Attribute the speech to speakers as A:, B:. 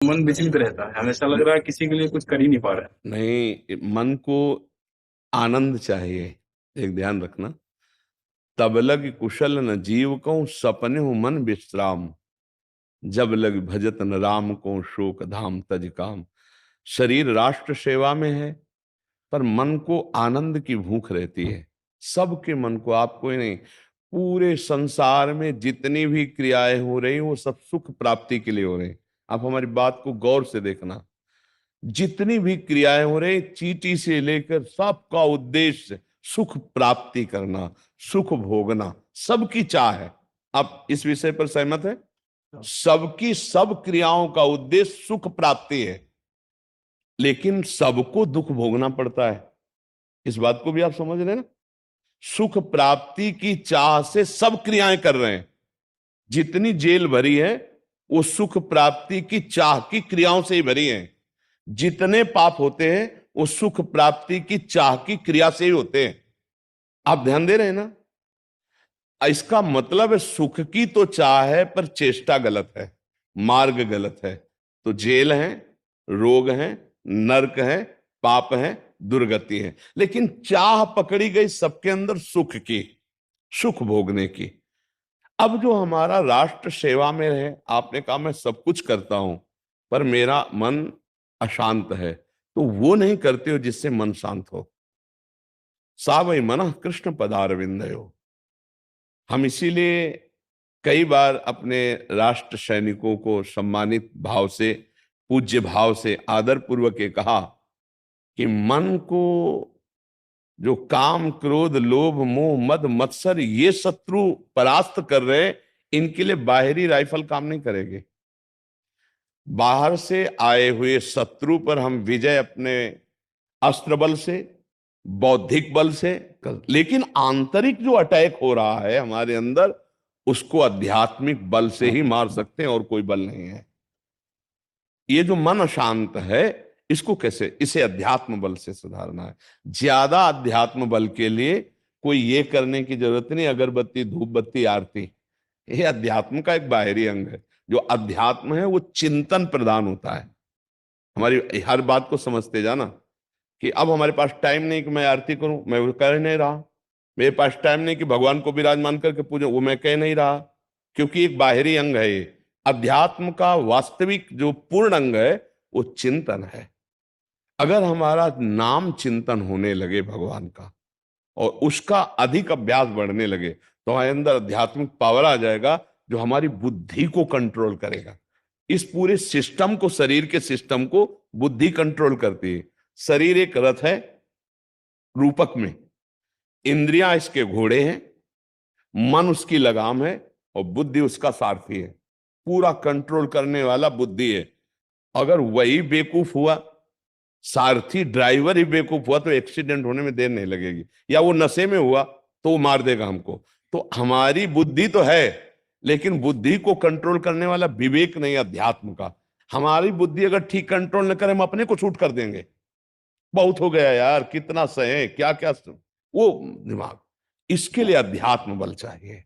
A: मन विचलित रहता है, हमेशा लग रहा है किसी के लिए कुछ कर ही नहीं पा रहा है।
B: नहीं, मन को आनंद चाहिए। एक ध्यान रखना, तब लग कुशल न जीव को सपने हो मन विश्राम, जब लग भजत न राम को शोक धाम तज काम। शरीर राष्ट्र सेवा में है, पर मन को आनंद की भूख रहती है। सबके मन को, आपको ही नहीं, पूरे संसार में जितनी भी क्रियाएं हो रही वो सब सुख प्राप्ति के लिए हो रही। आप हमारी बात को गौर से देखना, जितनी भी क्रियाएं हो रही चींटी से लेकर सबका उद्देश्य सुख प्राप्ति करना, सुख भोगना, सबकी चाह है। आप इस विषय पर सहमत है? सबकी सब क्रियाओं का उद्देश्य सुख प्राप्ति है, लेकिन सबको दुख भोगना पड़ता है। इस बात को भी आप समझ रहे हैं ना? सुख प्राप्ति की चाह से सब क्रियाएं कर रहे हैं। जितनी जेल भरी है वो सुख प्राप्ति की चाह की क्रियाओं से ही भरी है। जितने पाप होते हैं वो सुख प्राप्ति की चाह की क्रिया से ही होते हैं। आप ध्यान दे रहे हैं ना? इसका मतलब है सुख की तो चाह है, पर चेष्टा गलत है, मार्ग गलत है। तो जेल है, रोग है, नरक है, पाप है, दुर्गति है। लेकिन चाह पकड़ी गई सबके अंदर सुख की, सुख भोगने की। अब जो हमारा राष्ट्र सेवा में है, आपने कहा मैं सब कुछ करता हूं पर मेरा मन अशांत है, तो वो नहीं करते हो जिससे मन शांत हो। सा वही मन कृष्ण पदारविंदयो। हम इसीलिए कई बार अपने राष्ट्र सैनिकों को सम्मानित भाव से, पूज्य भाव से, आदर पूर्वक ये कहा कि मन को जो काम क्रोध लोभ मोह मद मत्सर ये शत्रु परास्त कर रहे, इनके लिए बाहरी राइफल काम नहीं करेगी। बाहर से आए हुए शत्रु पर हम विजय अपने अस्त्र बल से, बौद्धिक बल से लेकिन आंतरिक जो अटैक हो रहा है हमारे अंदर, उसको आध्यात्मिक बल से ही मार सकते हैं, और कोई बल नहीं है। ये जो मन अशांत है, इसको कैसे, इसे अध्यात्म बल से सुधारना है। ज्यादा अध्यात्म बल के लिए कोई ये करने की जरूरत नहीं, अगरबत्ती धूप बत्ती आरती, ये अध्यात्म का एक बाहरी अंग है। जो अध्यात्म है वो चिंतन प्रदान होता है। हमारी हर बात को समझते जाना कि अब हमारे पास टाइम नहीं कि मैं आरती करूं, मैं वो कर नहीं रहा। मेरे पास टाइम नहीं कि भगवान को विराजमान करके पूजो, वो मैं कह नहीं रहा, क्योंकि एक बाहरी अंग है ये। अध्यात्म का वास्तविक जो पूर्ण अंग है वो चिंतन है। अगर हमारा नाम चिंतन होने लगे भगवान का, और उसका अधिक अभ्यास बढ़ने लगे, तो हमारे अंदर आध्यात्मिक पावर आ जाएगा जो हमारी बुद्धि को कंट्रोल करेगा। इस पूरे सिस्टम को, शरीर के सिस्टम को बुद्धि कंट्रोल करती है। शरीर एक रथ है रूपक में, इंद्रियां इसके घोड़े हैं, मन उसकी लगाम है, और बुद्धि उसका सारथी है। पूरा कंट्रोल करने वाला बुद्धि है। अगर वही बेवकूफ हुआ, सारथी ड्राइवर ही बेवकूफ हुआ, तो एक्सीडेंट होने में देर नहीं लगेगी। या वो नशे में हुआ तो वो मार देगा हमको। तो हमारी बुद्धि तो है, लेकिन बुद्धि को कंट्रोल करने वाला विवेक नहीं, अध्यात्म का। हमारी बुद्धि अगर ठीक कंट्रोल न करे, हम अपने को शूट कर देंगे। बहुत हो गया यार, कितना सहे, क्या क्या वो दिमाग। इसके लिए अध्यात्म बल चाहिए।